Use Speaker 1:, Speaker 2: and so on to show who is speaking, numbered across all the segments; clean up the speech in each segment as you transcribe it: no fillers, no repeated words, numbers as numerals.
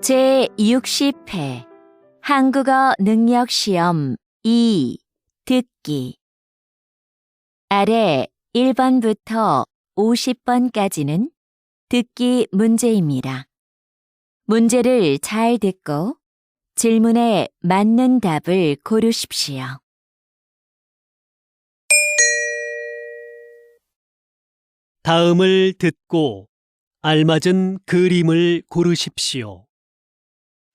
Speaker 1: 제60회 한국어 능력시험 2 듣기 아래 1번부터 50번까지는 듣기 문제입니다. 문제를 잘 듣고 질문에 맞는 답을 고르십시오.
Speaker 2: 다음을 듣고 알맞은 그림을 고르십시오.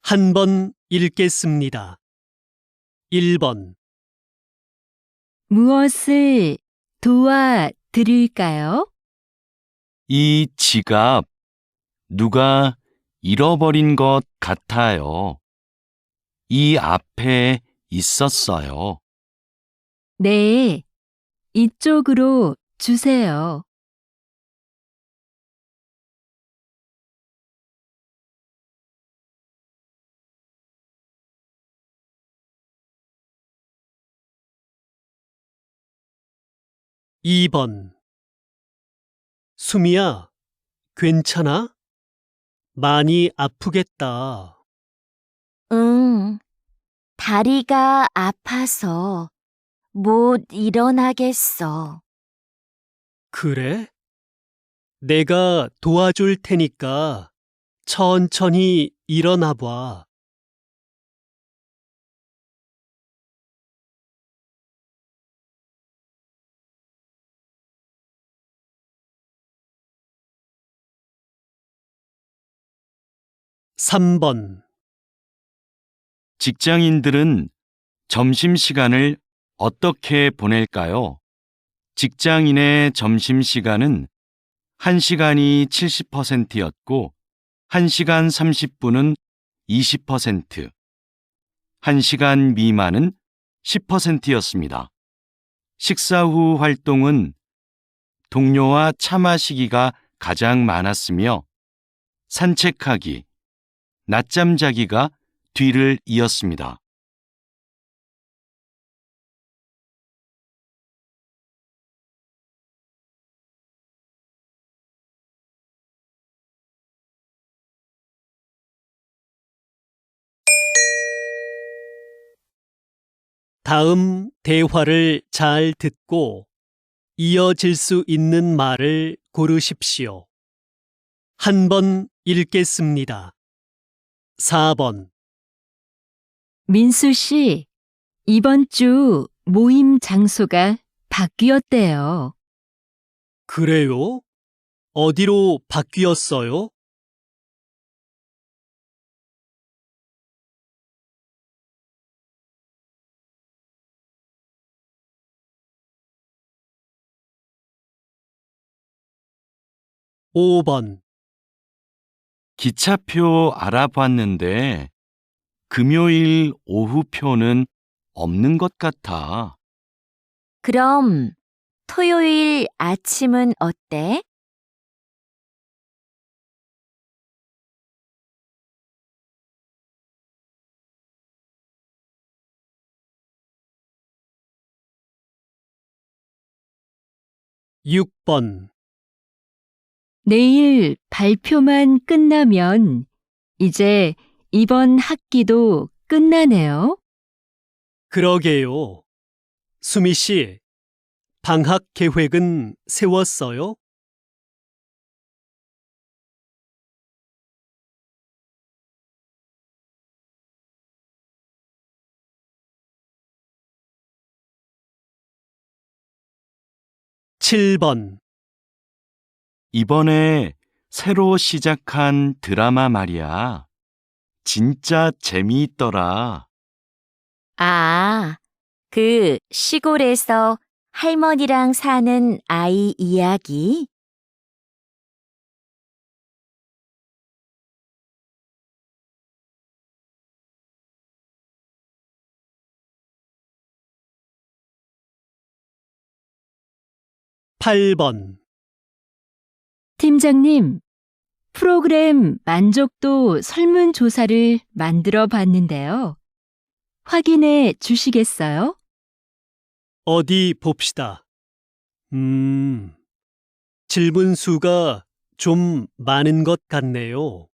Speaker 2: 한 번 읽겠습니다. 1번
Speaker 1: 무엇을 도와드릴까요?
Speaker 3: 이 지갑 누가 잃어버린 것 같아요. 이 앞에 있었어요.
Speaker 1: 네, 이쪽으로 주세요.
Speaker 2: 2번 수미야, 괜찮아? 많이 아프겠다.
Speaker 1: 응, 다리가 아파서 못 일어나겠어.
Speaker 2: 그래? 내가 도와줄 테니까 천천히 일어나 봐. 3번
Speaker 3: 직장인들은 점심시간을 어떻게 보낼까요? 직장인의 점심시간은 1시간이 70%였고 1시간 30분은 20%, 1시간 미만은 10%였습니다. 식사 후 활동은 동료와 차 마시기가 가장 많았으며 산책하기, 낮잠 자기가 뒤를 이었습니다.
Speaker 2: 다음 대화를 잘 듣고 이어질 수 있는 말을 고르십시오. 한 번 읽겠습니다. 4번
Speaker 1: 민수 씨, 이번 주 모임 장소가 바뀌었대요.
Speaker 2: 그래요? 어디로 바뀌었어요? 5번
Speaker 3: 기차표 알아봤는데 금요일 오후표는 없는 것 같아.
Speaker 1: 그럼 토요일 아침은 어때?
Speaker 2: 6번
Speaker 1: 내일 발표만 끝나면 이제 이번 학기도 끝나네요.
Speaker 2: 그러게요. 수미 씨, 방학 계획은 세웠어요? 7번
Speaker 3: 이번에 새로 시작한 드라마 말이야. 진짜 재미있더라.
Speaker 1: 아, 그 시골에서 할머니랑 사는 아이 이야기?
Speaker 2: 8번
Speaker 1: 팀장님, 프로그램 만족도 설문조사를 만들어 봤는데요. 확인해 주시겠어요?
Speaker 2: 어디 봅시다. 질문 수가 좀 많은 것 같네요.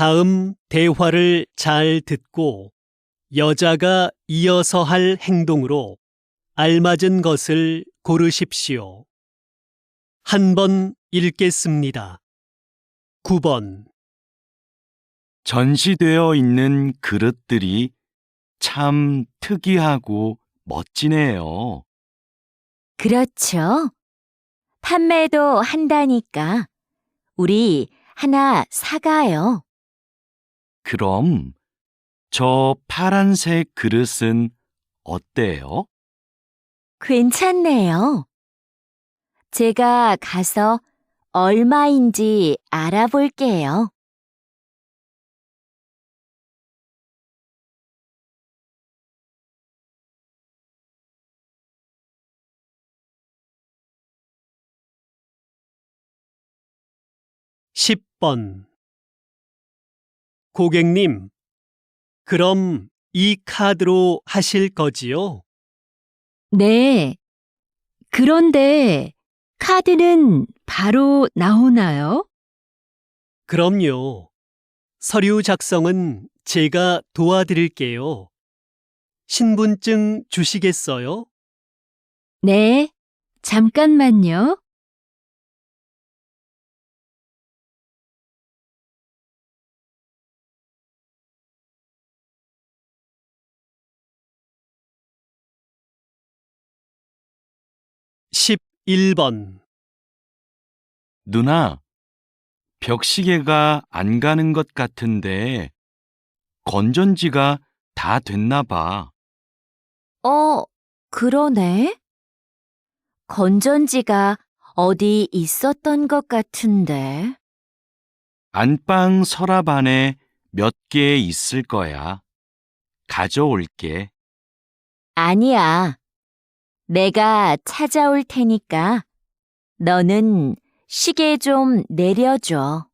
Speaker 2: 다음 대화를 잘 듣고 여자가 이어서 할 행동으로 알맞은 것을 고르십시오. 한 번 읽겠습니다. 9번.
Speaker 3: 전시되어 있는 그릇들이 참 특이하고 멋지네요.
Speaker 1: 그렇죠. 판매도 한다니까 우리 하나 사가요.
Speaker 3: 그럼 저 파란색 그릇은 어때요?
Speaker 1: 괜찮네요. 제가 가서 얼마인지 알아볼게요.
Speaker 2: 십 번. 고객님, 그럼 이 카드로 하실 거지요?
Speaker 1: 네. 그런데 카드는 바로 나오나요?
Speaker 2: 그럼요. 서류 작성은 제가 도와드릴게요. 신분증 주시겠어요?
Speaker 1: 네. 잠깐만요.
Speaker 2: 십일 번.
Speaker 3: 누나, 벽시계가 안 가는 것 같은데 건전지가 다 됐나 봐.
Speaker 1: 그러네. 건전지가 어디 있었던 것 같은데.
Speaker 3: 안방 서랍 안에 몇 개 있을 거야. 가져올게.
Speaker 1: 아니야. 내가 찾아올 테니까 너는 시계 좀 내려줘.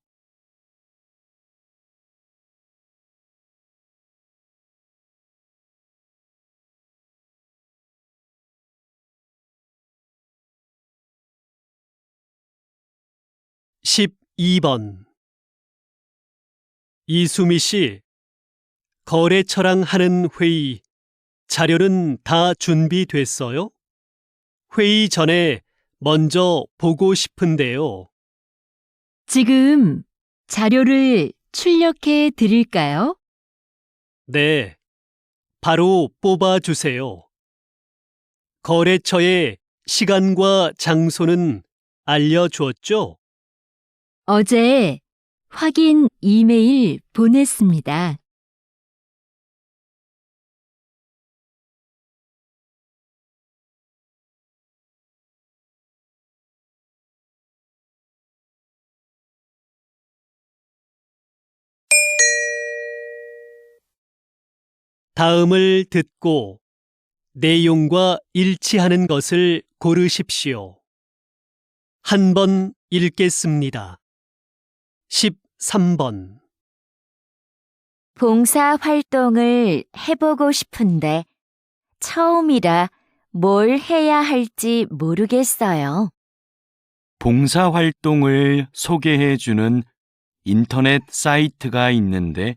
Speaker 2: 십이 번. 이수미 씨, 거래처랑 하는 회의, 자료는 다 준비됐어요? 회의 전에 먼저 보고 싶은데요.
Speaker 1: 지금 자료를 출력해 드릴까요?
Speaker 2: 네, 바로 뽑아주세요. 거래처의 시간과 장소는 알려주었죠?
Speaker 1: 어제 확인 이메일 보냈습니다.
Speaker 2: 다음을 듣고 내용과 일치하는 것을 고르십시오. 한 번 읽겠습니다. 13번.
Speaker 1: 봉사 활동을 해보고 싶은데 처음이라 뭘 해야 할지 모르겠어요.
Speaker 3: 봉사활동을 소개해주는 인터넷 사이트가 있는데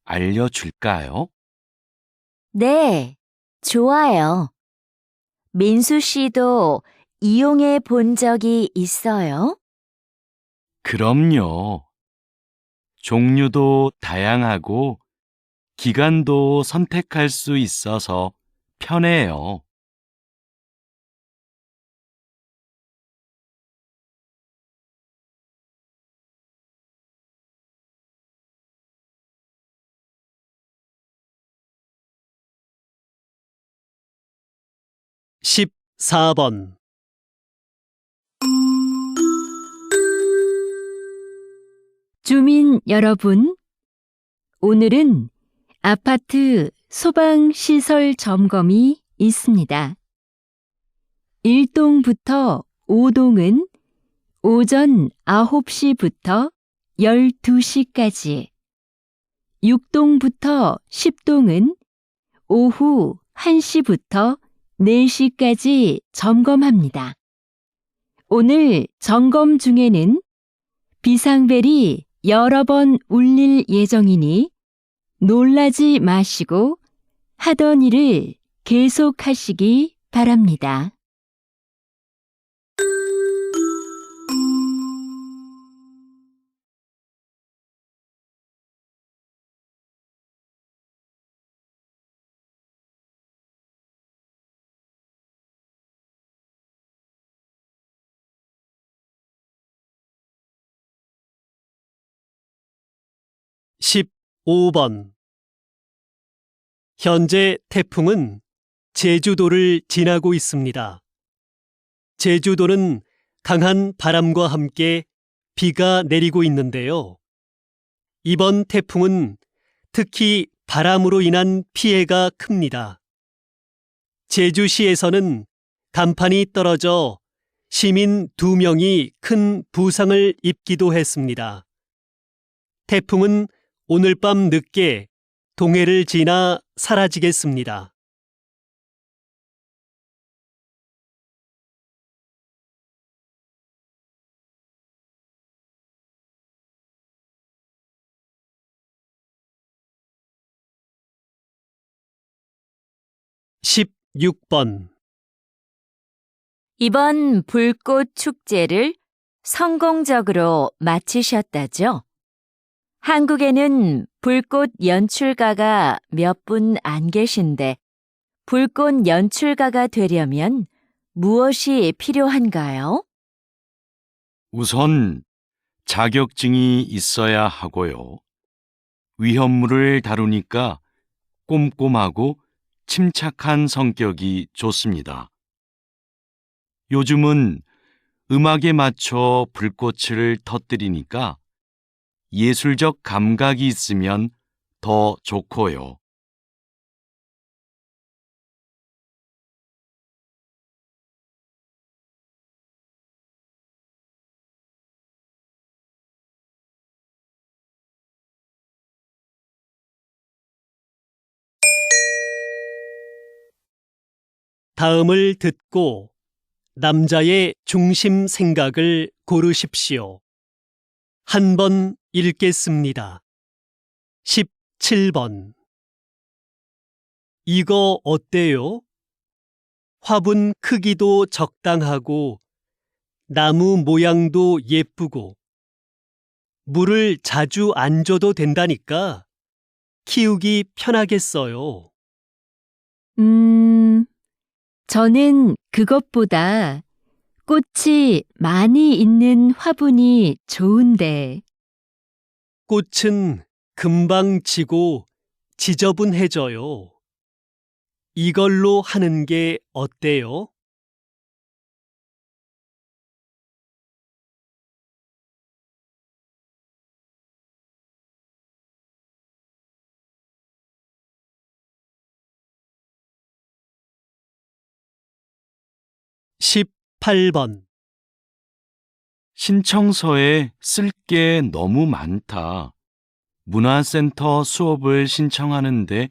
Speaker 3: 알려줄까요?
Speaker 1: 네, 좋아요. 민수 씨도 이용해 본 적이 있어요?
Speaker 3: 그럼요. 종류도 다양하고 기간도 선택할 수 있어서 편해요.
Speaker 2: 십사 번.
Speaker 1: 주민 여러분, 오늘은 아파트 소방시설 점검이 있습니다. 1동부터 5동은 오전 9시부터 12시까지, 6동부터 10동은 오후 1시부터 4시까지 점검합니다. 오늘 점검 중에는 비상벨이 여러 번 울릴 예정이니 놀라지 마시고 하던 일을 계속하시기 바랍니다.
Speaker 2: 십오 번 현재 태풍은 제주도를 지나고 있습니다. 제주도는 강한 바람과 함께 비가 내리고 있는데요. 이번 태풍은 특히 바람으로 인한 피해가 큽니다. 제주시에서는 간판이 떨어져 시민 2명이 큰 부상을 입기도 했습니다. 태풍은 오늘 밤 늦게 동해를 지나 사라지겠습니다. 십육 번
Speaker 1: 이번 불꽃 축제를 성공적으로 마치셨다죠? 한국에는 불꽃 연출가가 몇 분 안 계신데 불꽃 연출가가 되려면 무엇이 필요한가요?
Speaker 3: 우선 자격증이 있어야 하고요. 위험물을 다루니까 꼼꼼하고 침착한 성격이 좋습니다. 요즘은 음악에 맞춰 불꽃을 터뜨리니까 예술적 감각이 있으면 더 좋고요.
Speaker 2: 다음을 듣고 남자의 중심 생각을 고르십시오. 한 번 읽겠습니다. 17번 이거 어때요? 화분 크기도 적당하고 나무 모양도 예쁘고 물을 자주 안 줘도 된다니까 키우기 편하겠어요.
Speaker 1: 저는 그것보다 꽃이 많이 있는 화분이 좋은데.
Speaker 2: 꽃은 금방 지고 지저분해져요. 이걸로 하는 게 어때요? 십팔 번
Speaker 3: 신청서에 쓸 게 너무 많다. 문화센터 수업을 신청하는데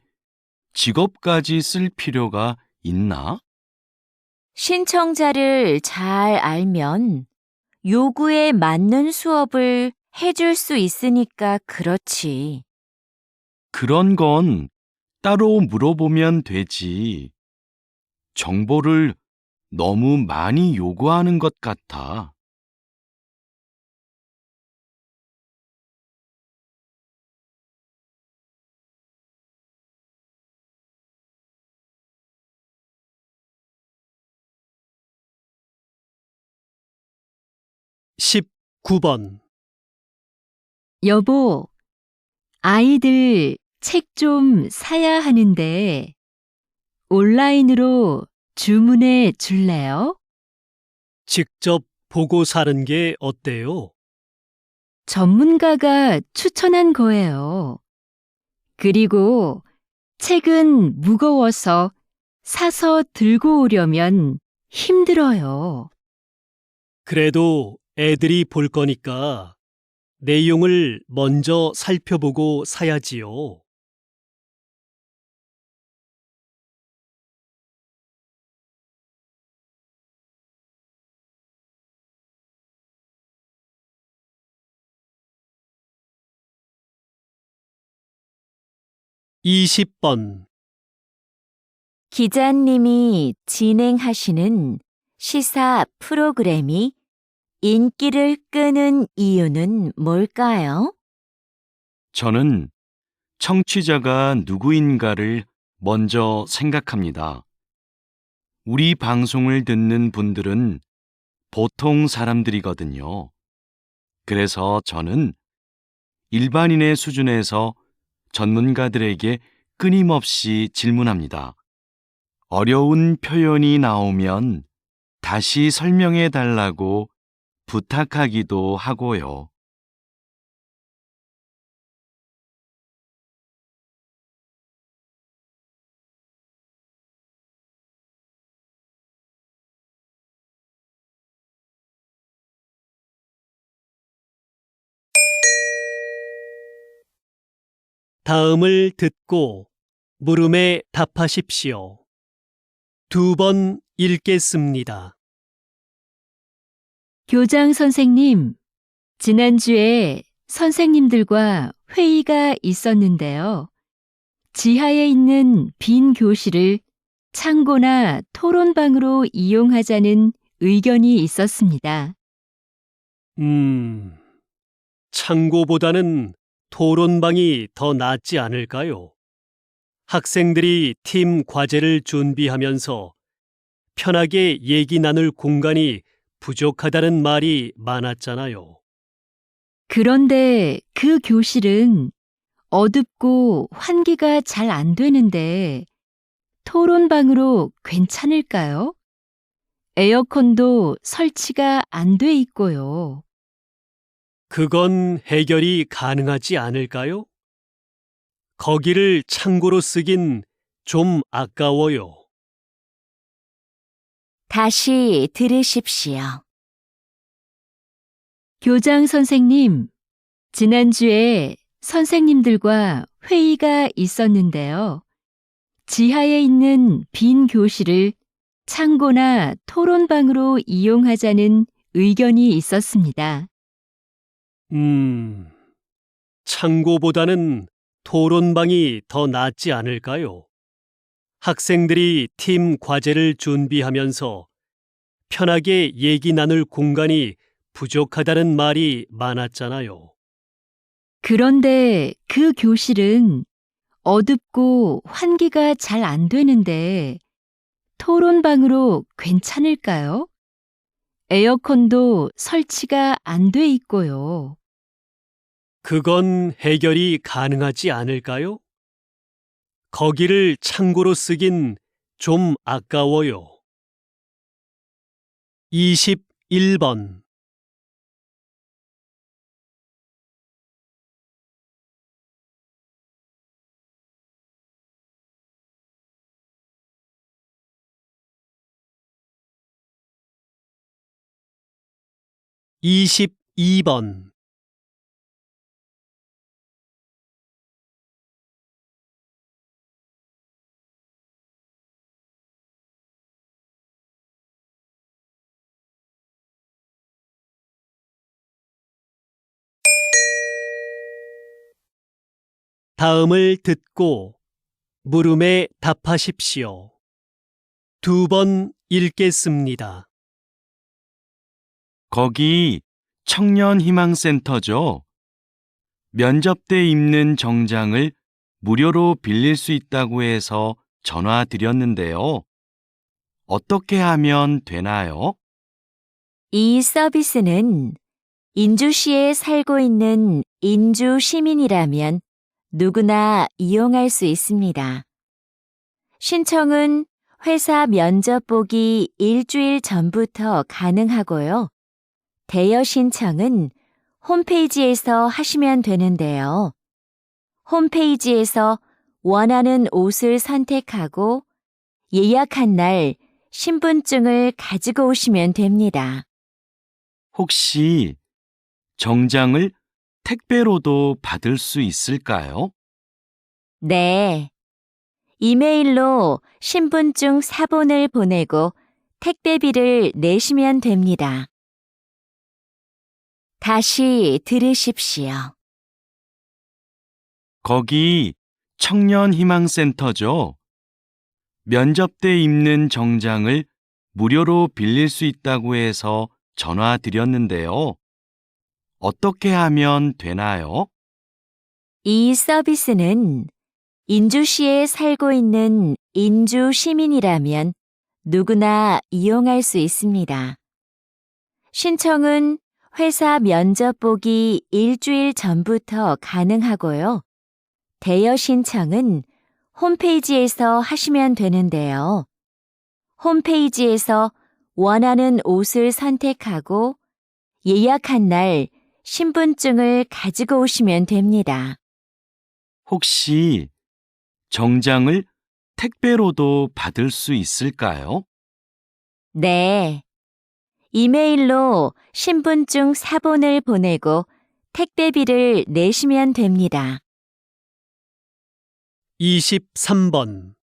Speaker 3: 직업까지 쓸 필요가 있나?
Speaker 1: 신청자를 잘 알면 요구에 맞는 수업을 해줄 수 있으니까 그렇지.
Speaker 3: 그런 건 따로 물어보면 되지. 정보를 너무 많이 요구하는 것 같아.
Speaker 2: 십구 번
Speaker 1: 여보, 아이들 책 좀 사야 하는데 온라인으로 주문해 줄래요?
Speaker 2: 직접 보고 사는 게 어때요?
Speaker 1: 전문가가 추천한 거예요. 그리고 책은 무거워서 사서 들고 오려면 힘들어요.
Speaker 2: 그래도 애들이 볼 거니까 내용을 먼저 살펴보고 사야지요. 20번.
Speaker 4: 기자님이 진행하시는 시사 프로그램이 인기를 끄는 이유는 뭘까요?
Speaker 3: 저는 청취자가 누구인가를 먼저 생각합니다. 우리 방송을 듣는 분들은 보통 사람들이거든요. 그래서 저는 일반인의 수준에서 전문가들에게 끊임없이 질문합니다. 어려운 표현이 나오면 다시 설명해 달라고 부탁하기도 하고요.
Speaker 2: 다음을 듣고 물음에 답하십시오. 2번 읽겠습니다.
Speaker 1: 교장 선생님, 지난주에 선생님들과 회의가 있었는데요. 지하에 있는 빈 교실을 창고나 토론방으로 이용하자는 의견이 있었습니다.
Speaker 2: 창고보다는 토론방이 더 낫지 않을까요? 학생들이 팀 과제를 준비하면서 편하게 얘기 나눌 공간이 부족하다는 말이 많았잖아요.
Speaker 1: 그런데 그 교실은 어둡고 환기가 잘 안 되는데 토론방으로 괜찮을까요? 에어컨도 설치가 안 돼 있고요.
Speaker 2: 그건 해결이 가능하지 않을까요? 거기를 창고로 쓰긴 좀 아까워요.
Speaker 4: 다시 들으십시오.
Speaker 1: 교장 선생님, 지난주에 선생님들과 회의가 있었는데요. 지하에 있는 빈 교실을 창고나 토론방으로 이용하자는 의견이 있었습니다.
Speaker 2: 창고보다는 토론방이 더 낫지 않을까요? 학생들이 팀 과제를 준비하면서 편하게 얘기 나눌 공간이 부족하다는 말이 많았잖아요.
Speaker 1: 그런데 그 교실은 어둡고 환기가 잘 안 되는데 토론방으로 괜찮을까요? 에어컨도 설치가 안 돼 있고요.
Speaker 2: 그건 해결이 가능하지 않을까요? 거기를 창고로 쓰긴 좀 아까워요. 21번. (22번) 다음을 듣고 물음에 답하십시오. 2번 읽겠습니다.
Speaker 3: 거기 청년희망센터죠? 면접 때 입는 정장을 무료로 빌릴 수 있다고 해서 전화 드렸는데요. 어떻게 하면 되나요?
Speaker 4: 이 서비스는 인주시에 살고 있는 인주 시민이라면 누구나 이용할 수 있습니다. 신청은 회사 면접 보기 일주일 전부터 가능하고요. 대여 신청은 홈페이지에서 하시면 되는데요. 홈페이지에서 원하는 옷을 선택하고 예약한 날 신분증을 가지고 오시면 됩니다.
Speaker 3: 혹시 정장을 택배로도 받을 수 있을까요?
Speaker 4: 네. 이메일로 신분증 사본을 보내고 택배비를 내시면 됩니다. 다시 들으십시오.
Speaker 3: 거기 청년희망센터죠. 면접 때 입는 정장을 무료로 빌릴 수 있다고 해서 전화 드렸는데요. 어떻게 하면 되나요?
Speaker 4: 이 서비스는 인주시에 살고 있는 인주 시민이라면 누구나 이용할 수 있습니다. 신청은 회사 면접 보기 일주일 전부터 가능하고요. 대여 신청은 홈페이지에서 하시면 되는데요. 홈페이지에서 원하는 옷을 선택하고 예약한 날 신분증을 가지고 오시면 됩니다.
Speaker 3: 혹시 정장을 택배로도 받을 수 있을까요?
Speaker 4: 네. 이메일로 신분증 사본을 보내고 택배비를 내시면 됩니다.
Speaker 2: 23번.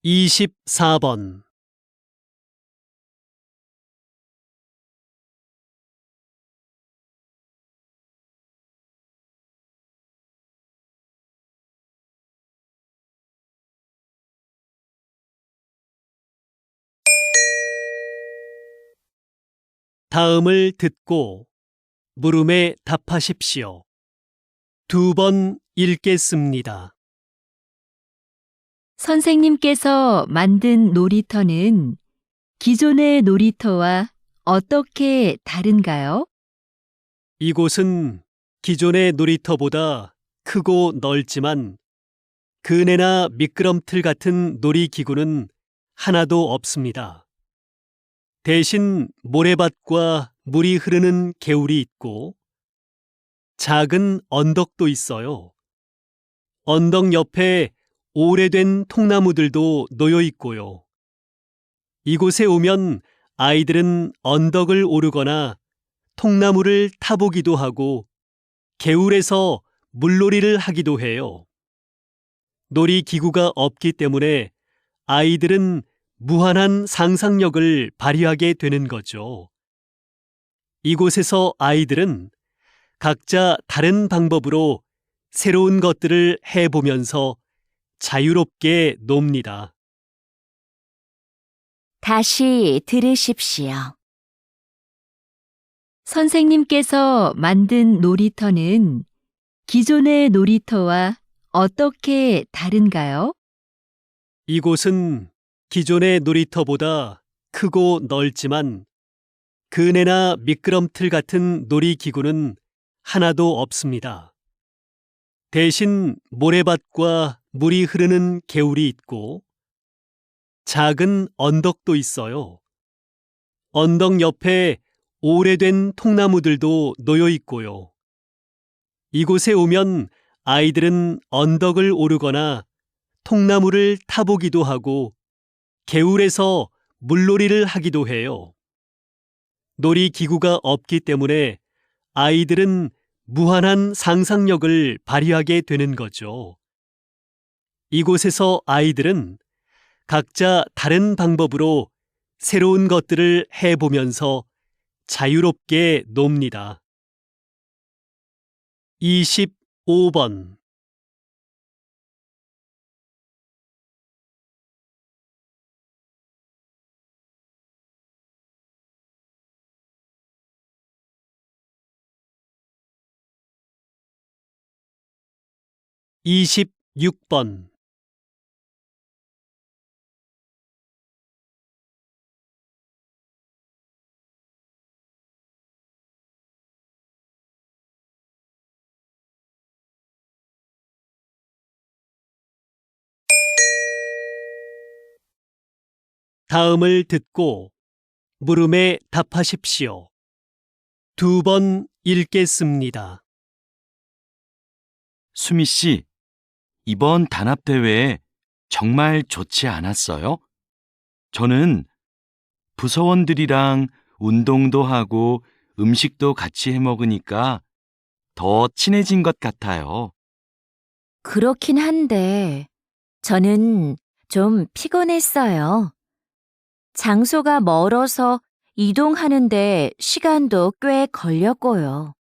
Speaker 2: 이십사 번. 다음을 듣고 물음에 답하십시오. 2번 읽겠습니다.
Speaker 1: 선생님께서 만든 놀이터는 기존의 놀이터와 어떻게 다른가요?
Speaker 2: 이곳은 기존의 놀이터보다 크고 넓지만 그네나 미끄럼틀 같은 놀이기구는 하나도 없습니다. 대신 모래밭과 물이 흐르는 개울이 있고 작은 언덕도 있어요. 언덕 옆에 오래된 통나무들도 놓여 있고요. 이곳에 오면 아이들은 언덕을 오르거나 통나무를 타보기도 하고 개울에서 물놀이를 하기도 해요. 놀이기구가 없기 때문에 아이들은 무한한 상상력을 발휘하게 되는 거죠. 이곳에서 아이들은 각자 다른 방법으로 새로운 것들을 해보면서 자유롭게 놉니다.
Speaker 4: 다시 들으십시오.
Speaker 1: 선생님께서 만든 놀이터는 기존의 놀이터와 어떻게 다른가요?
Speaker 2: 이곳은 기존의 놀이터보다 크고 넓지만 그네나 미끄럼틀 같은 놀이기구는 하나도 없습니다. 대신 모래밭과 물이 흐르는 개울이 있고 작은 언덕도 있어요. 언덕 옆에 오래된 통나무들도 놓여 있고요. 이곳에 오면 아이들은 언덕을 오르거나 통나무를 타보기도 하고 개울에서 물놀이를 하기도 해요. 놀이기구가 없기 때문에 아이들은 무한한 상상력을 발휘하게 되는 거죠. 이곳에서 아이들은 각자 다른 방법으로 새로운 것들을 해보면서 자유롭게 놉니다. 25번. 이십육 번. 다음을 듣고 물음에 답하십시오. 2번 읽겠습니다.
Speaker 3: 수미 씨, 이번 단합대회 정말 좋지 않았어요? 저는 부서원들이랑 운동도 하고 음식도 같이 해 먹으니까 더 친해진 것 같아요.
Speaker 4: 그렇긴 한데, 저는 좀 피곤했어요. 장소가 멀어서 이동하는데 시간도 꽤 걸렸고요.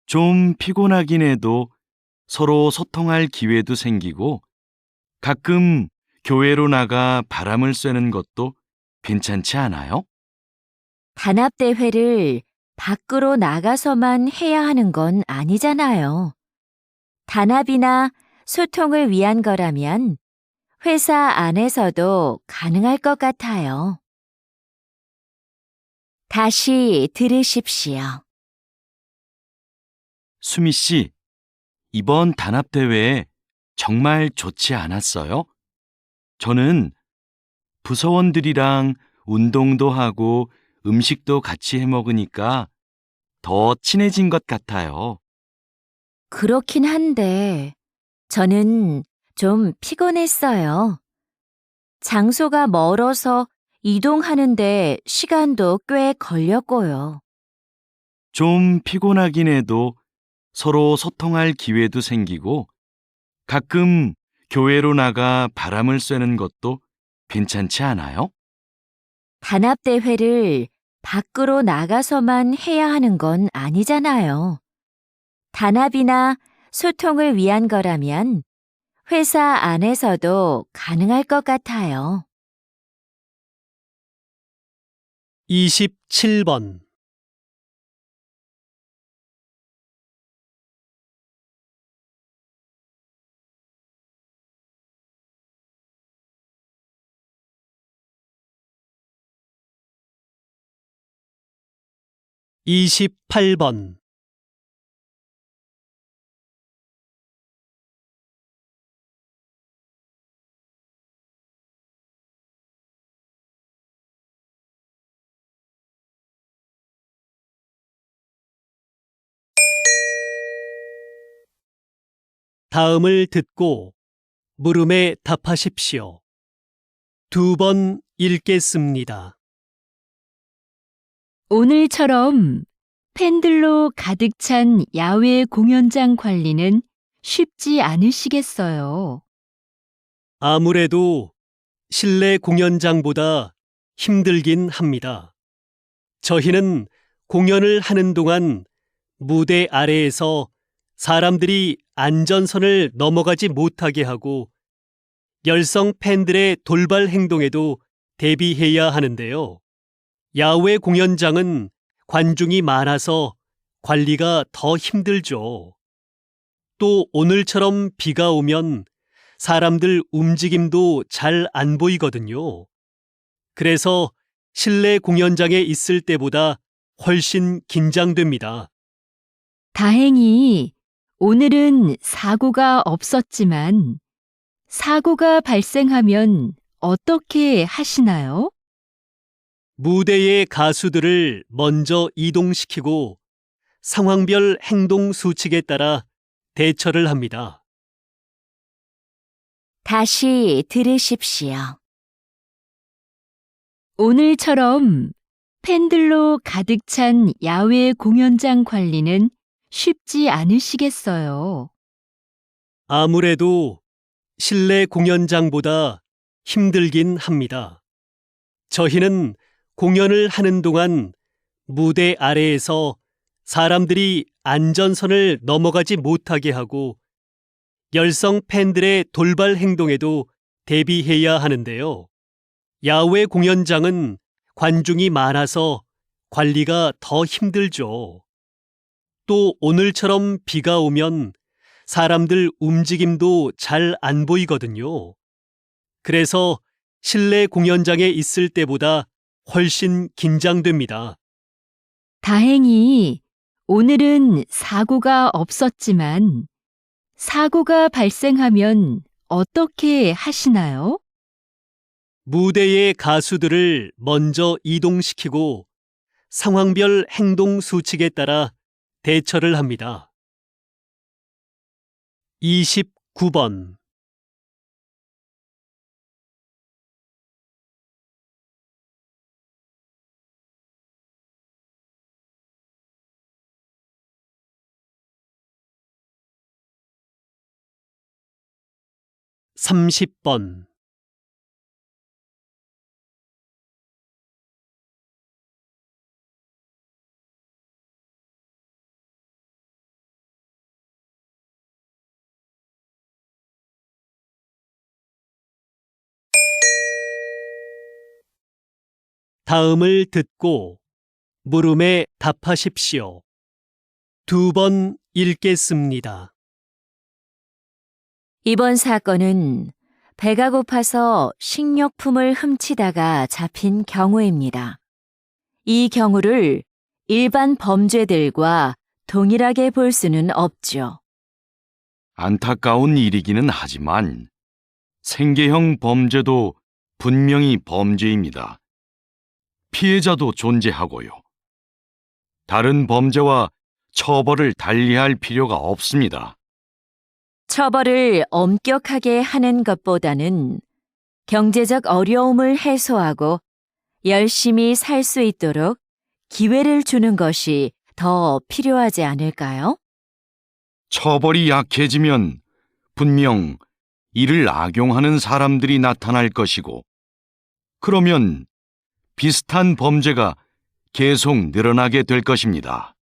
Speaker 3: 좀 피곤하긴 해도 서로 소통할 기회도 생기고 가끔 교회로 나가 바람을 쐬는 것도 괜찮지 않아요?
Speaker 4: 단합대회를 밖으로 나가서만 해야 하는 건 아니잖아요. 단합이나 소통을 위한 거라면 회사 안에서도 가능할 것 같아요. 다시 들으십시오.
Speaker 3: 수미 씨, 이번 단합대회 정말 좋지 않았어요? 저는 부서원들이랑 운동도 하고 음식도 같이 해 먹으니까 더 친해진 것 같아요.
Speaker 4: 그렇긴 한데, 저는 좀 피곤했어요. 장소가 멀어서 이동하는데 시간도 꽤 걸렸고요.
Speaker 3: 좀 피곤하긴 해도 서로 소통할 기회도 생기고 가끔 교회로 나가 바람을 쐬는 것도 괜찮지 않아요?
Speaker 4: 단합대회를 밖으로 나가서만 해야 하는 건 아니잖아요. 단합이나 소통을 위한 거라면 회사 안에서도 가능할 것 같아요.
Speaker 2: 27번. 28번. 다음을 듣고 물음에 답하십시오. 2번 읽겠습니다.
Speaker 1: 오늘처럼 팬들로 가득 찬 야외 공연장 관리는 쉽지 않으시겠어요.
Speaker 2: 아무래도 실내 공연장보다 힘들긴 합니다. 저희는 공연을 하는 동안 무대 아래에서 사람들이 안전선을 넘어가지 못하게 하고 열성 팬들의 돌발 행동에도 대비해야 하는데요. 야외 공연장은 관중이 많아서 관리가 더 힘들죠. 또 오늘처럼 비가 오면 사람들 움직임도 잘 안 보이거든요. 그래서 실내 공연장에 있을 때보다 훨씬 긴장됩니다.
Speaker 1: 다행히 오늘은 사고가 없었지만 사고가 발생하면 어떻게 하시나요?
Speaker 2: 무대의 가수들을 먼저 이동시키고 상황별 행동 수칙에 따라 대처를 합니다.
Speaker 4: 다시 들으십시오.
Speaker 1: 오늘처럼 팬들로 가득 찬 야외 공연장 관리는 쉽지 않으시겠어요.
Speaker 2: 아무래도 실내 공연장보다 힘들긴 합니다. 저희는 공연을 하는 동안 무대 아래에서 사람들이 안전선을 넘어가지 못하게 하고 열성 팬들의 돌발 행동에도 대비해야 하는데요. 야외 공연장은 관중이 많아서 관리가 더 힘들죠. 또 오늘처럼 비가 오면 사람들 움직임도 잘 안 보이거든요. 그래서 실내 공연장에 있을 때보다 훨씬 긴장됩니다.
Speaker 1: 다행히 오늘은 사고가 없었지만 사고가 발생하면 어떻게 하시나요?
Speaker 2: 무대의 가수들을 먼저 이동시키고 상황별 행동 수칙에 따라 대처를 합니다. 29번. 30번. 다음을 듣고 물음에 답하십시오. 2번 읽겠습니다.
Speaker 4: 이번 사건은 배가 고파서 식료품을 훔치다가 잡힌 경우입니다. 이 경우를 일반 범죄들과 동일하게 볼 수는 없죠.
Speaker 3: 안타까운 일이기는 하지만 생계형 범죄도 분명히 범죄입니다. 피해자도 존재하고요. 다른 범죄와 처벌을 달리할 필요가 없습니다.
Speaker 4: 처벌을 엄격하게 하는 것보다는 경제적 어려움을 해소하고 열심히 살 수 있도록 기회를 주는 것이 더 필요하지 않을까요?
Speaker 3: 처벌이 약해지면 분명 이를 악용하는 사람들이 나타날 것이고, 그러면 비슷한 범죄가 계속 늘어나게 될 것입니다.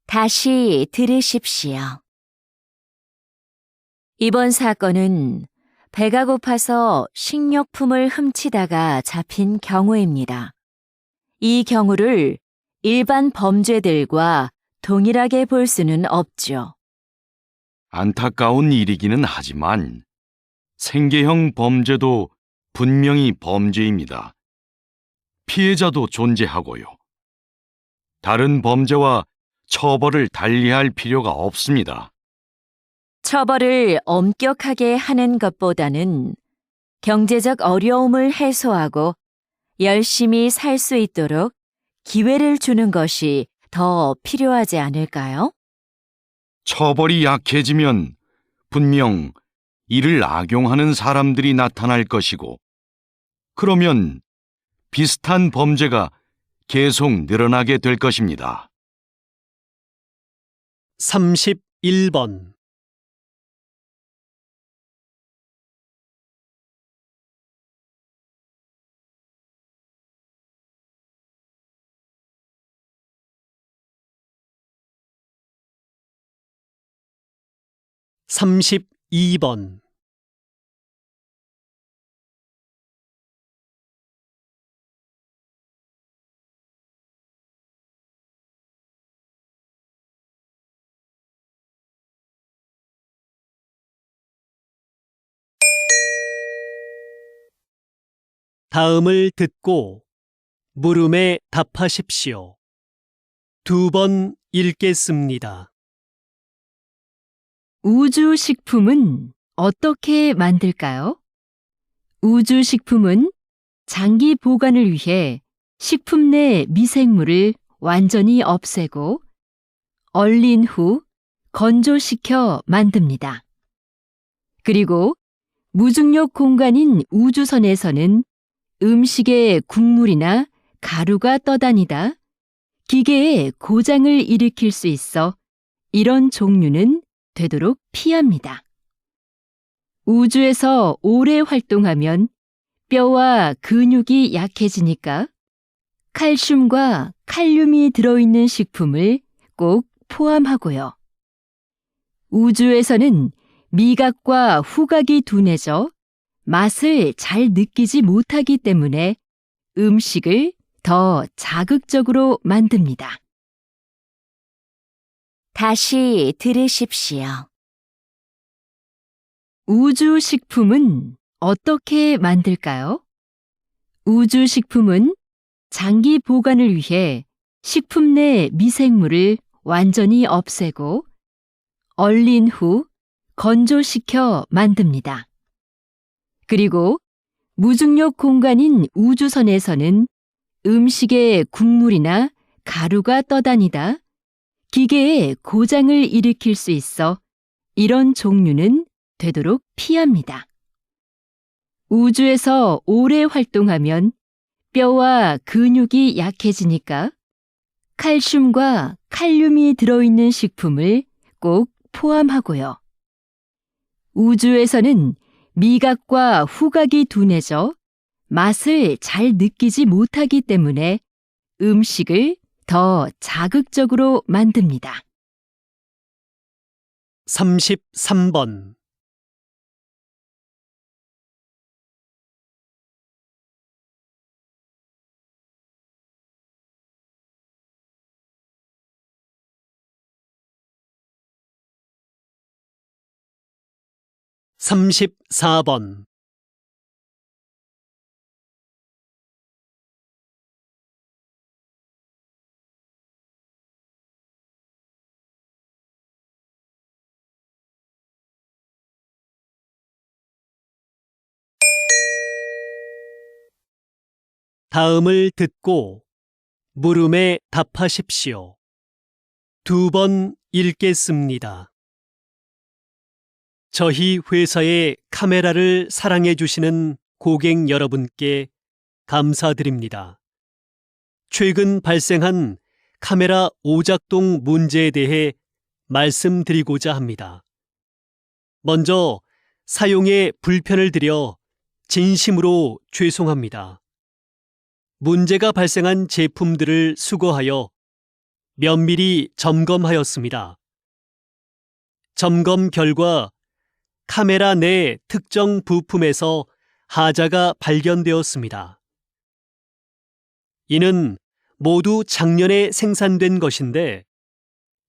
Speaker 4: 다시 들으십시오. 이번 사건은 배가 고파서 식료품을 훔치다가 잡힌 경우입니다. 이 경우를 일반 범죄들과 동일하게 볼 수는 없죠.
Speaker 3: 안타까운 일이기는 하지만 생계형 범죄도 분명히 범죄입니다. 피해자도 존재하고요. 다른 범죄와 처벌을 달리할 필요가 없습니다.
Speaker 4: 처벌을 엄격하게 하는 것보다는 경제적 어려움을 해소하고 열심히 살 수 있도록 기회를 주는 것이 더 필요하지 않을까요?
Speaker 3: 처벌이 약해지면 분명 이를 악용하는 사람들이 나타날 것이고, 그러면 비슷한 범죄가 계속 늘어나게 될 것입니다.
Speaker 2: 31번. (32번) 다음을 듣고 물음에 답하십시오. 2번 읽겠습니다.
Speaker 1: 우주식품은 어떻게 만들까요? 우주식품은 장기 보관을 위해 식품 내 미생물을 완전히 없애고 얼린 후 건조시켜 만듭니다. 그리고 무중력 공간인 우주선에서는 음식에 국물이나 가루가 떠다니다 기계에 고장을 일으킬 수 있어 이런 종류는 되도록 피합니다. 우주에서 오래 활동하면 뼈와 근육이 약해지니까 칼슘과 칼륨이 들어있는 식품을 꼭 포함하고요. 우주에서는 미각과 후각이 둔해져 맛을 잘 느끼지 못하기 때문에 음식을 더 자극적으로 만듭니다.
Speaker 4: 다시 들으십시오.
Speaker 1: 우주식품은 어떻게 만들까요? 우주식품은 장기 보관을 위해 식품 내 미생물을 완전히 없애고 얼린 후 건조시켜 만듭니다. 그리고 무중력 공간인 우주선에서는 음식에 국물이나 가루가 떠다니다 기계에 고장을 일으킬 수 있어 이런 종류는 되도록 피합니다. 우주에서 오래 활동하면 뼈와 근육이 약해지니까 칼슘과 칼륨이 들어있는 식품을 꼭 포함하고요. 우주에서는 미각과 후각이 둔해져 맛을 잘 느끼지 못하기 때문에 음식을 더 자극적으로 만듭니다.
Speaker 2: 33번. 삼십사 번. 다음을 듣고 물음에 답하십시오. 2번 읽겠습니다. 저희 회사의 카메라를 사랑해 주시는 고객 여러분께 감사드립니다. 최근 발생한 카메라 오작동 문제에 대해 말씀드리고자 합니다. 먼저 사용에 불편을 드려 진심으로 죄송합니다. 문제가 발생한 제품들을 수거하여 면밀히 점검하였습니다. 점검 결과 카메라 내 특정 부품에서 하자가 발견되었습니다. 이는 모두 작년에 생산된 것인데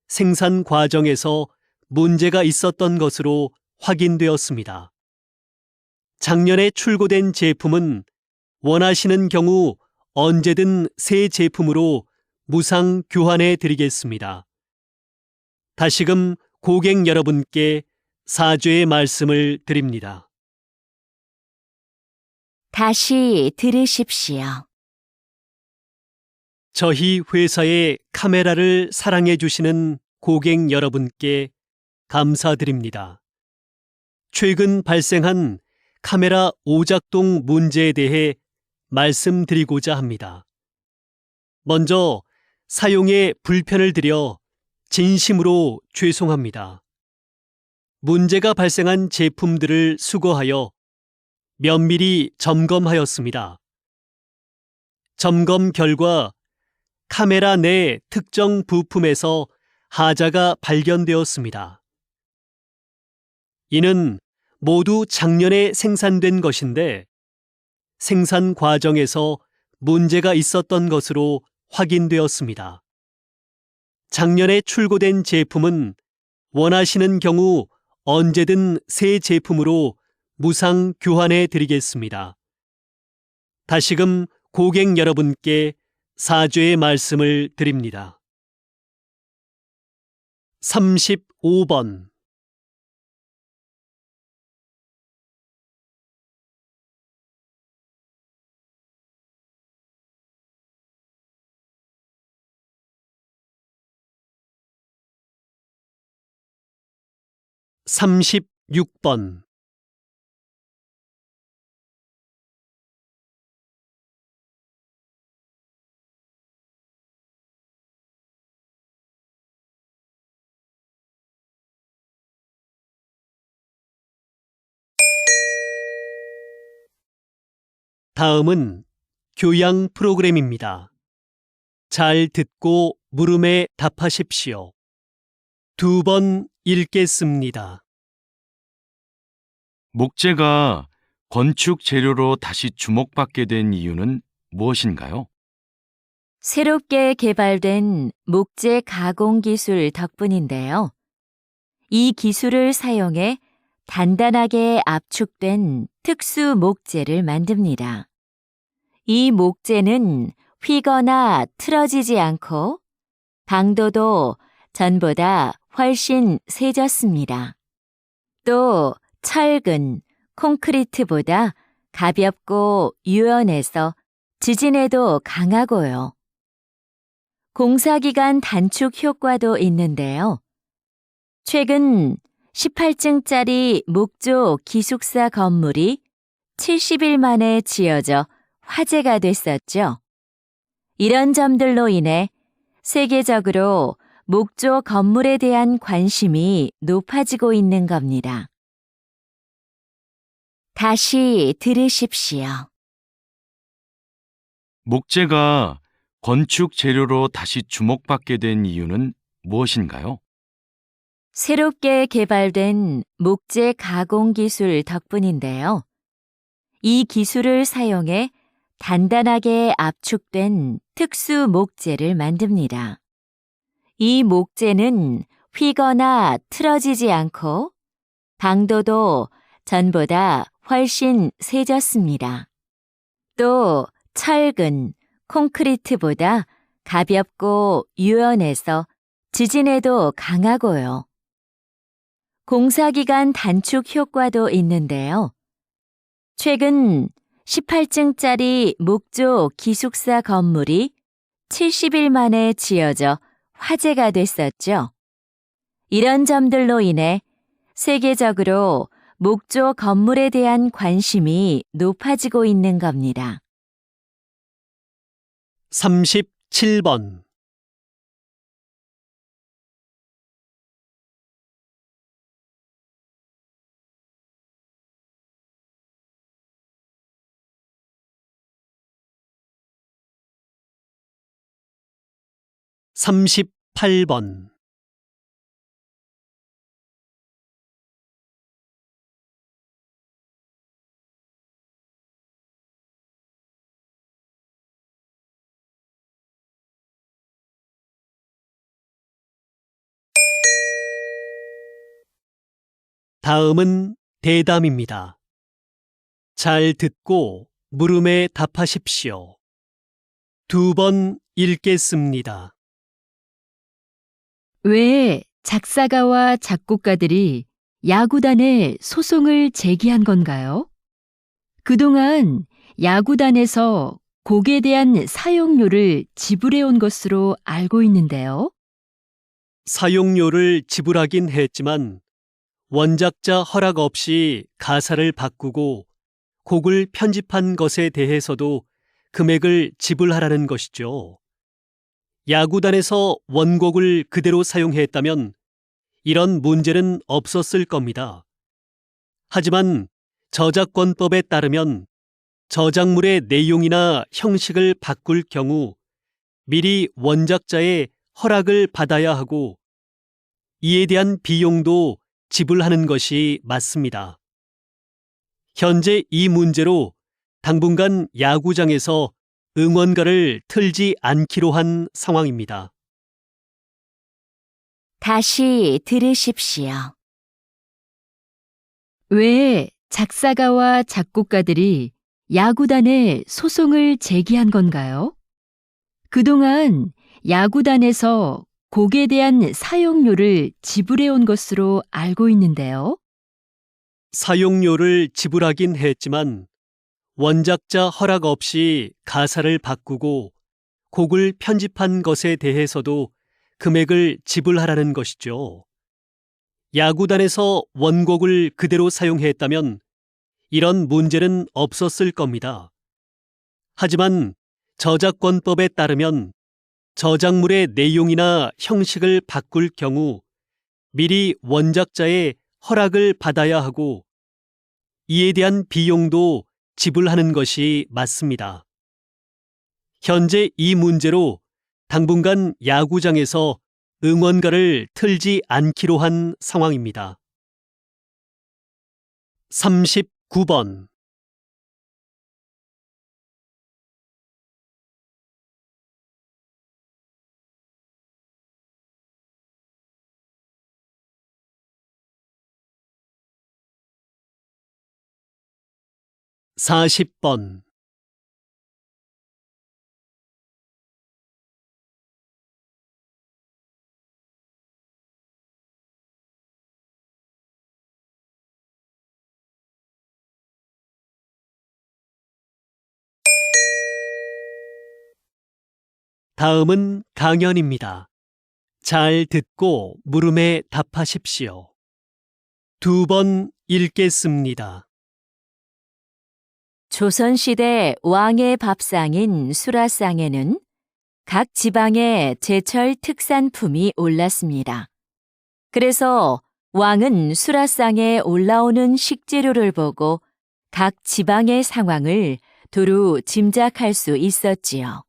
Speaker 2: 생산 과정에서 문제가 있었던 것으로 확인되었습니다. 작년에 출고된 제품은 원하시는 경우 언제든 새 제품으로 무상 교환해 드리겠습니다. 다시금 고객 여러분께 사죄의 말씀을 드립니다.
Speaker 4: 다시 들으십시오.
Speaker 2: 저희 회사의 카메라를 사랑해 주시는 고객 여러분께 감사드립니다. 최근 발생한 카메라 오작동 문제에 대해 말씀드리고자 합니다. 먼저 사용에 불편을 드려 진심으로 죄송합니다. 문제가 발생한 제품들을 수거하여 면밀히 점검하였습니다. 점검 결과 카메라 내 특정 부품에서 하자가 발견되었습니다. 이는 모두 작년에 생산된 것인데 생산 과정에서 문제가 있었던 것으로 확인되었습니다. 작년에 출고된 제품은 원하시는 경우 언제든 새 제품으로 무상 교환해 드리겠습니다. 다시금 고객 여러분께 사죄의 말씀을 드립니다. 35번. 삼십육 번. 다음은 교양 프로그램입니다. 잘 듣고 물음에 답하십시오. 2번 읽겠습니다.
Speaker 3: 목재가 건축 재료로 다시 주목받게 된 이유는 무엇인가요?
Speaker 4: 새롭게 개발된 목재 가공 기술 덕분인데요. 이 기술을 사용해 단단하게 압축된 특수 목재를 만듭니다. 이 목재는 휘거나 틀어지지 않고 방도도 전보다 훨씬 세졌습니다. 또 철근, 콘크리트보다 가볍고 유연해서 지진에도 강하고요. 공사기간 단축 효과도 있는데요. 최근 18층짜리 목조 기숙사 건물이 70일 만에 지어져 화제가 됐었죠. 이런 점들로 인해 세계적으로 목조 건물에 대한 관심이 높아지고 있는 겁니다. 다시 들으십시오.
Speaker 3: 목재가 건축 재료로 다시 주목받게 된 이유는 무엇인가요?
Speaker 4: 새롭게 개발된 목재 가공 기술 덕분인데요. 이 기술을 사용해 단단하게 압축된 특수 목재를 만듭니다. 이 목재는 휘거나 틀어지지 않고 강도도 전보다 훨씬 세졌습니다. 또 철근, 콘크리트보다 가볍고 유연해서 지진에도 강하고요. 공사기간 단축 효과도 있는데요. 최근 18층짜리 목조 기숙사 건물이 70일 만에 지어져 화제가 됐었죠. 이런 점들로 인해 세계적으로 목조 건물에 대한 관심이 높아지고 있는 겁니다.
Speaker 2: 37번. (38번) 다음은 대담입니다. 잘 듣고 물음에 답하십시오. 2번 읽겠습니다.
Speaker 1: 왜 작사가와 작곡가들이 야구단에 소송을 제기한 건가요? 그동안 야구단에서 곡에 대한 사용료를 지불해온 것으로 알고 있는데요.
Speaker 2: 사용료를 지불하긴 했지만 원작자 허락 없이 가사를 바꾸고 곡을 편집한 것에 대해서도 금액을 지불하라는 것이죠. 야구단에서 원곡을 그대로 사용했다면 이런 문제는 없었을 겁니다. 하지만 저작권법에 따르면 저작물의 내용이나 형식을 바꿀 경우 미리 원작자의 허락을 받아야 하고 이에 대한 비용도 지불하는 것이 맞습니다. 현재 이 문제로 당분간 야구장에서 응원가를 틀지 않기로 한 상황입니다.
Speaker 4: 다시 들으십시오.
Speaker 1: 왜 작사가와 작곡가들이 야구단에 소송을 제기한 건가요? 그동안 야구단에서 곡에 대한 사용료를 지불해온 것으로 알고 있는데요.
Speaker 2: 사용료를 지불하긴 했지만 원작자 허락 없이 가사를 바꾸고 곡을 편집한 것에 대해서도 금액을 지불하라는 것이죠. 야구단에서 원곡을 그대로 사용했다면 이런 문제는 없었을 겁니다. 하지만 저작권법에 따르면 저작물의 내용이나 형식을 바꿀 경우 미리 원작자의 허락을 받아야 하고 이에 대한 비용도 지불하는 것이 맞습니다. 현재 이 문제로 당분간 야구장에서 응원가를 틀지 않기로 한 상황입니다. 39번40번 다음은 강연입니다. 잘 듣고 물음에 답하십시오. 2번 읽겠습니다.
Speaker 4: 조선시대 왕의 밥상인 수라상에는 각 지방의 제철 특산품이 올랐습니다. 그래서 왕은 수라상에 올라오는 식재료를 보고 각 지방의 상황을 두루 짐작할 수 있었지요.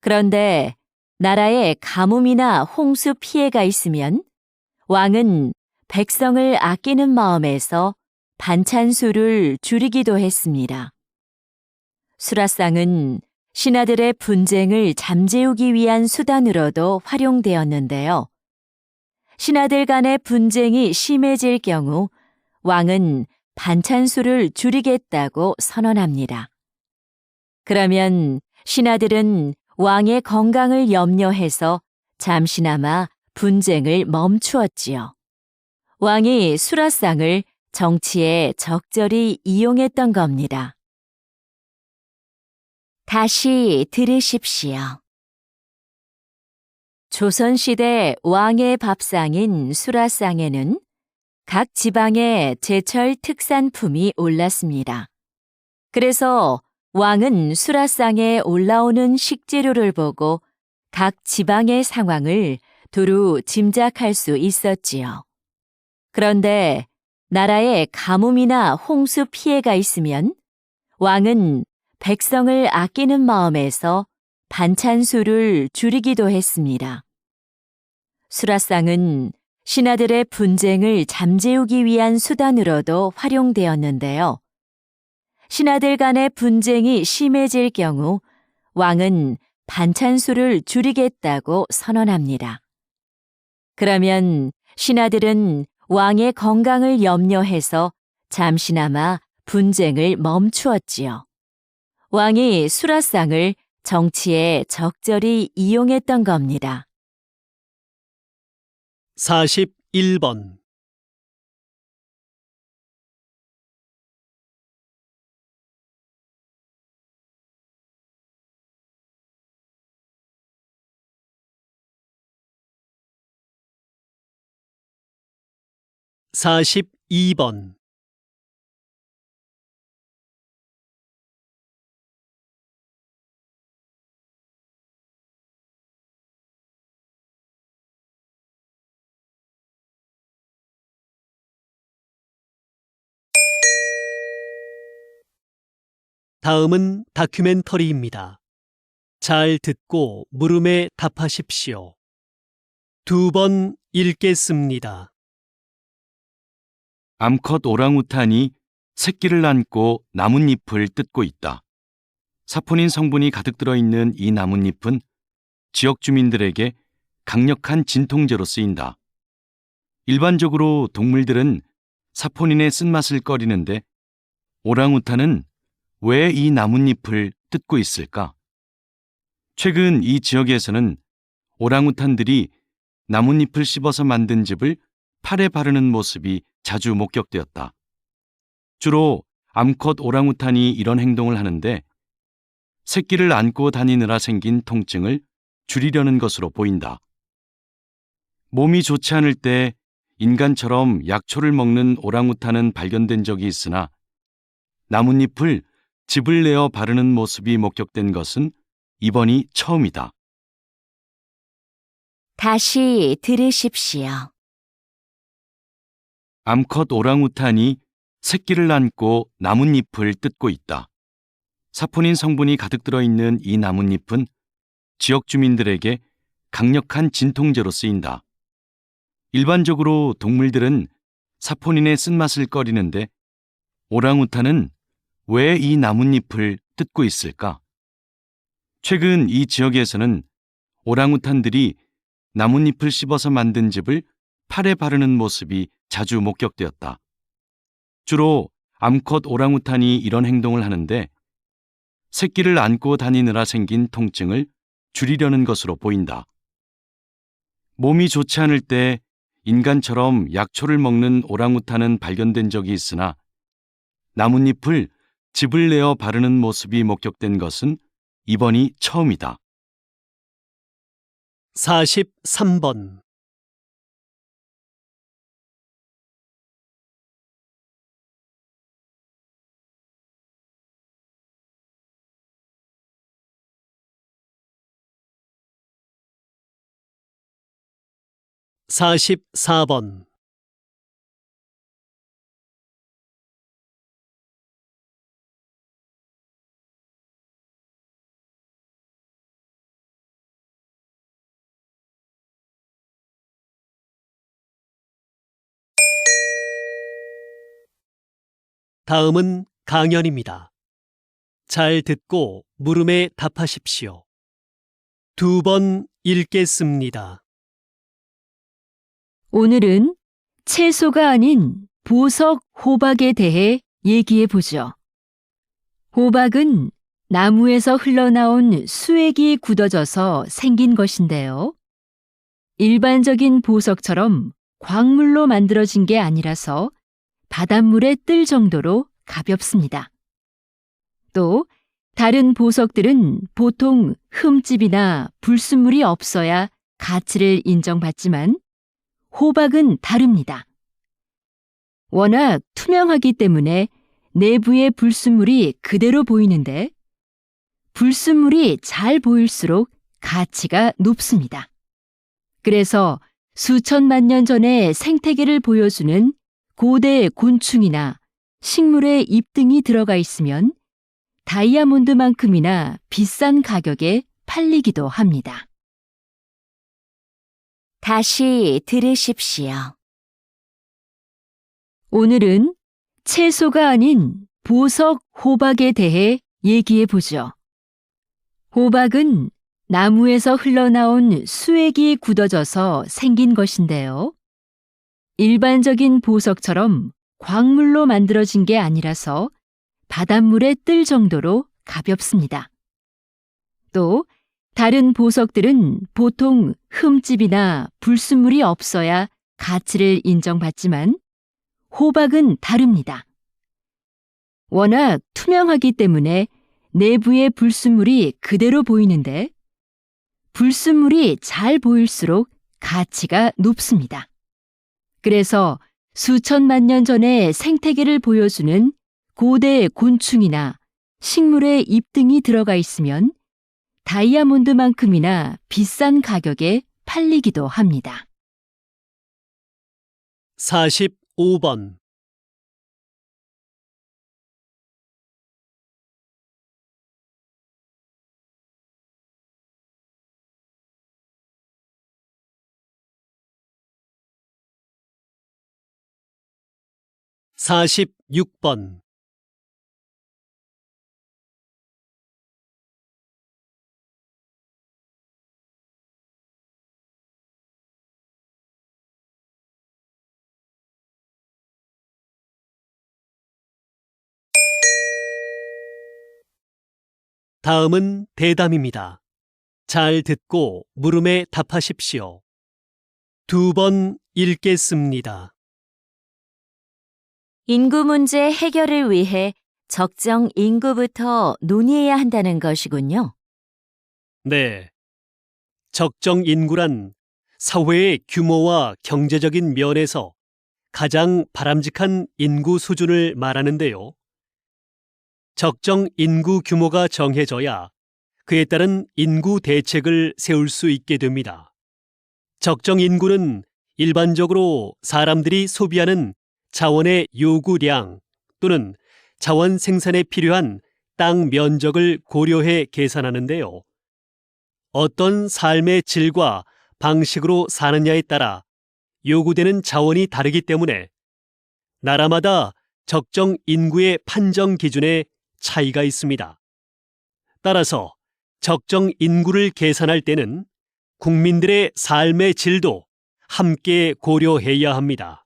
Speaker 4: 그런데 나라에 가뭄이나 홍수 피해가 있으면 왕은 백성을 아끼는 마음에서 반찬 수를 줄이기도 했습니다. 수라상은 신하들의 분쟁을 잠재우기 위한 수단으로도 활용되었는데요. 신하들 간의 분쟁이 심해질 경우 왕은 반찬 수를 줄이겠다고 선언합니다. 그러면 신하들은 왕의 건강을 염려해서 잠시나마 분쟁을 멈추었지요. 왕이 수라상을 정치에 적절히 이용했던 겁니다. 다시 들으십시오. 조선시대 왕의 밥상인 수라상에는 각 지방의 제철 특산품이 올랐습니다. 그래서 왕은 수라상에 올라오는 식재료를 보고 각 지방의 상황을 두루 짐작할 수 있었지요. 그런데 나라에 가뭄이나 홍수 피해가 있으면 왕은 백성을 아끼는 마음에서 반찬 수를 줄이기도 했습니다. 수라상은 신하들의 분쟁을 잠재우기 위한 수단으로도 활용되었는데요. 신하들 간의 분쟁이 심해질 경우 왕은 반찬 수를 줄이겠다고 선언합니다. 그러면 신하들은 왕의 건강을 염려해서 잠시나마 분쟁을 멈추었지요. 왕이 수라상을 정치에 적절히 이용했던 겁니다.
Speaker 2: 41번. 사십이 번. 다음은 다큐멘터리입니다. 잘 듣고 물음에 답하십시오. 2번 읽겠습니다.
Speaker 3: 암컷 오랑우탄이 새끼를 안고 나뭇잎을 뜯고 있다. 사포닌 성분이 가득 들어있는 이 나뭇잎은 지역 주민들에게 강력한 진통제로 쓰인다. 일반적으로 동물들은 사포닌의 쓴맛을 꺼리는데 오랑우탄은 왜 이 나뭇잎을 뜯고 있을까? 최근 이 지역에서는 오랑우탄들이 나뭇잎을 씹어서 만든 즙을 팔에 바르는 모습이 자주 목격되었다. 주로 암컷 오랑우탄이 이런 행동을 하는데 새끼를 안고 다니느라 생긴 통증을 줄이려는 것으로 보인다. 몸이 좋지 않을 때 인간처럼 약초를 먹는 오랑우탄은 발견된 적이 있으나 나뭇잎을 즙을 내어 바르는 모습이 목격된 것은 이번이 처음이다.
Speaker 4: 다시 들으십시오.
Speaker 3: 암컷 오랑우탄이 새끼를 안고 나뭇잎을 뜯고 있다. 사포닌 성분이 가득 들어있는 이 나뭇잎은 지역 주민들에게 강력한 진통제로 쓰인다. 일반적으로 동물들은 사포닌의 쓴맛을 꺼리는데 오랑우탄은 왜 이 나뭇잎을 뜯고 있을까? 최근 이 지역에서는 오랑우탄들이 나뭇잎을 씹어서 만든 즙을 팔에 바르는 모습이 자주 목격되었다. 주로 암컷 오랑우탄이 이런 행동을 하는데 새끼를 안고 다니느라 생긴 통증을 줄이려는 것으로 보인다. 몸이 좋지 않을 때 인간처럼 약초를 먹는 오랑우탄은 발견된 적이 있으나 나뭇잎을 즙을 내어 바르는 모습이 목격된 것은 이번이 처음이다.
Speaker 2: 43번. 사십사 번. 다음은 강연입니다. 잘 듣고 물음에 답하십시오. 2번 읽겠습니다.
Speaker 1: 오늘은 채소가 아닌 보석 호박에 대해 얘기해 보죠. 호박은 나무에서 흘러나온 수액이 굳어져서 생긴 것인데요. 일반적인 보석처럼 광물로 만들어진 게 아니라서 바닷물에 뜰 정도로 가볍습니다. 또 다른 보석들은 보통 흠집이나 불순물이 없어야 가치를 인정받지만 호박은 다릅니다. 워낙 투명하기 때문에 내부의 불순물이 그대로 보이는데 불순물이 잘 보일수록 가치가 높습니다. 그래서 수천만 년 전의 생태계를 보여주는 고대 곤충이나 식물의 잎 등이 들어가 있으면 다이아몬드만큼이나 비싼 가격에 팔리기도 합니다.
Speaker 4: 다시 들으십시오.
Speaker 1: 오늘은 채소가 아닌 보석 호박에 대해 얘기해 보죠. 호박은 나무에서 흘러나온 수액이 굳어져서 생긴 것인데요. 일반적인 보석처럼 광물로 만들어진 게 아니라서 바닷물에 뜰 정도로 가볍습니다. 또 다른 보석들은 보통 흠집이나 불순물이 없어야 가치를 인정받지만 호박은 다릅니다. 워낙 투명하기 때문에 내부의 불순물이 그대로 보이는데 불순물이 잘 보일수록 가치가 높습니다. 그래서 수천만 년 전의 생태계를 보여주는 고대 곤충이나 식물의 잎 등이 들어가 있으면 다이아몬드만큼이나 비싼 가격에 팔리기도 합니다.
Speaker 2: 45번. (46번) 다음은 대담입니다. 잘 듣고 물음에 답하십시오. 2번 읽겠습니다.
Speaker 4: 인구 문제 해결을 위해 적정 인구부터 논의해야 한다는 것이군요.
Speaker 2: 네. 적정 인구란 사회의 규모와 경제적인 면에서 가장 바람직한 인구 수준을 말하는데요. 적정 인구 규모가 정해져야 그에 따른 인구 대책을 세울 수 있게 됩니다. 적정 인구는 일반적으로 사람들이 소비하는 자원의 요구량 또는 자원 생산에 필요한 땅 면적을 고려해 계산하는데요. 어떤 삶의 질과 방식으로 사느냐에 따라 요구되는 자원이 다르기 때문에 나라마다 적정 인구의 판정 기준에 차이가 있습니다. 따라서 적정 인구를 계산할 때는 국민들의 삶의 질도 함께 고려해야 합니다.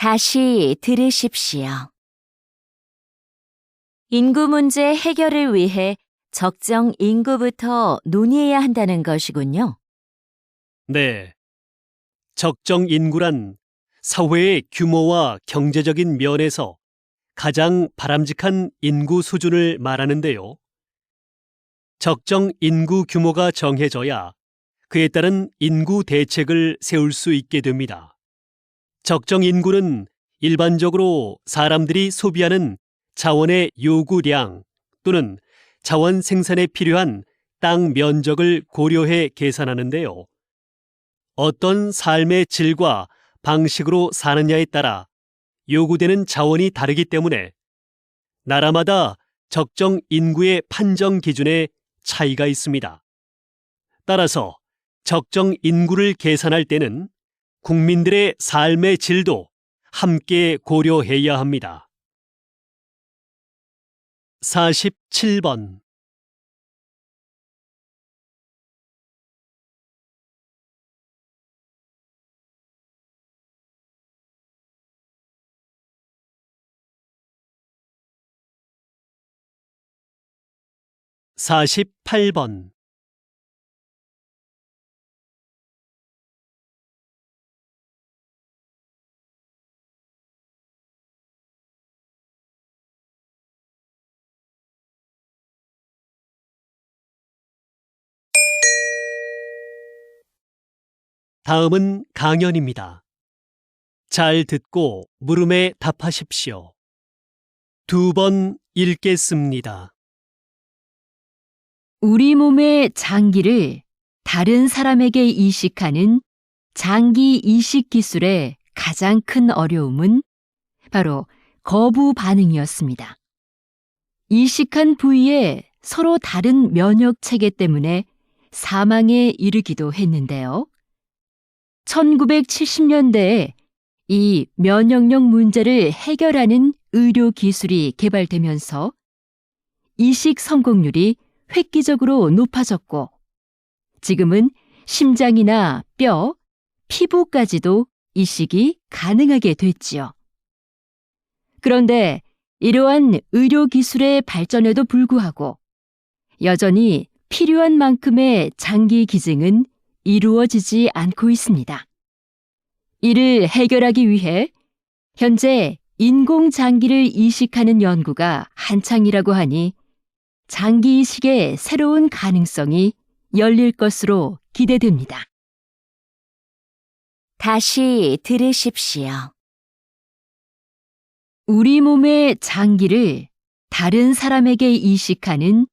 Speaker 4: 다시 들으십시오. 인구 문제 해결을 위해 적정 인구부터 논의해야 한다는 것이군요.
Speaker 2: 네. 적정 인구란 사회의 규모와 경제적인 면에서 가장 바람직한 인구 수준을 말하는데요. 적정 인구 규모가 정해져야 그에 따른 인구 대책을 세울 수 있게 됩니다. 적정 인구는 일반적으로 사람들이 소비하는 자원의 요구량 또는 자원 생산에 필요한 땅 면적을 고려해 계산하는데요. 어떤 삶의 질과 방식으로 사느냐에 따라 요구되는 자원이 다르기 때문에 나라마다 적정 인구의 판정 기준에 차이가 있습니다. 따라서 적정 인구를 계산할 때는 국민들의 삶의 질도 함께 고려해야 합니다. 47번. (48번) 다음은 강연입니다. 잘 듣고 물음에 답하십시오. 2번 읽겠습니다.
Speaker 1: 우리 몸의 장기를 다른 사람에게 이식하는 장기 이식 기술의 가장 큰 어려움은 바로 거부 반응이었습니다. 이식한 부위에 서로 다른 면역 체계 때문에 사망에 이르기도 했는데요. 1970년대에 이 면역력 문제를 해결하는 의료 기술이 개발되면서 이식 성공률이 획기적으로 높아졌고, 지금은 심장이나 뼈, 피부까지도 이식이 가능하게 됐지요. 그런데 이러한 의료 기술의 발전에도 불구하고 여전히 필요한 만큼의 장기 기증은 이루어지지 않고 있습니다. 이를 해결하기 위해 현재 인공장기를 이식하는 연구가 한창이라고 하니 장기 이식의 새로운 가능성이 열릴 것으로 기대됩니다.
Speaker 4: 다시 들으십시오.
Speaker 1: 우리 몸의 장기를 다른 사람에게 이식하는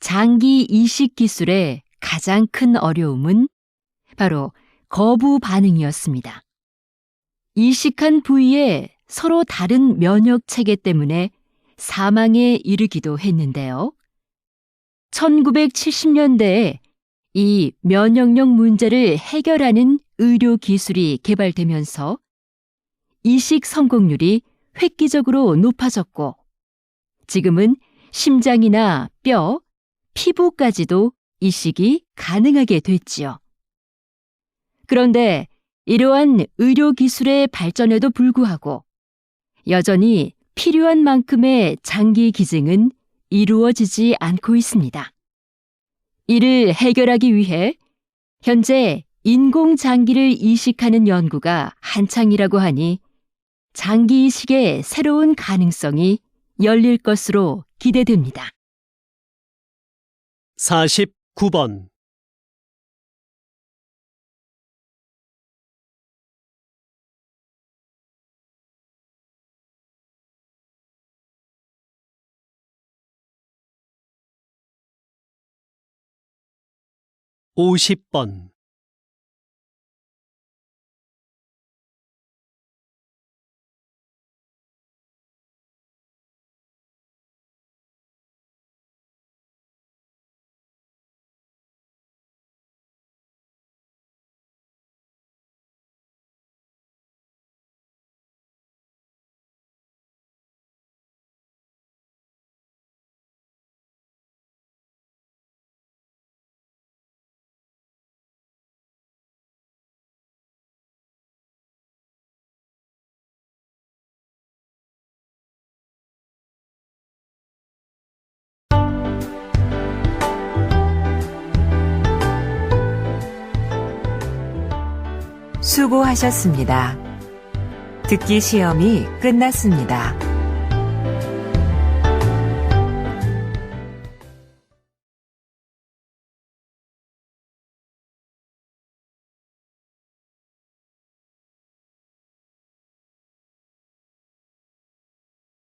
Speaker 1: 장기 이식 기술의 가장 큰 어려움은 바로 거부 반응이었습니다. 이식한 부위에 서로 다른 면역 체계 때문에 사망에 이르기도 했는데요. 1970년대에 이 면역력 문제를 해결하는 의료 기술이 개발되면서 이식 성공률이 획기적으로 높아졌고, 지금은 심장이나 뼈, 피부까지도 이식이 가능하게 됐지요. 그런데 이러한 의료 기술의 발전에도 불구하고 여전히 필요한 만큼의 장기 기증은 이루어지지 않고 있습니다. 이를 해결하기 위해 현재 인공장기를 이식하는 연구가 한창이라고 하니 장기 이식의 새로운 가능성이 열릴 것으로 기대됩니다.
Speaker 2: 49번. (50번)
Speaker 5: 수고하셨습니다. 듣기 시험이 끝났습니다.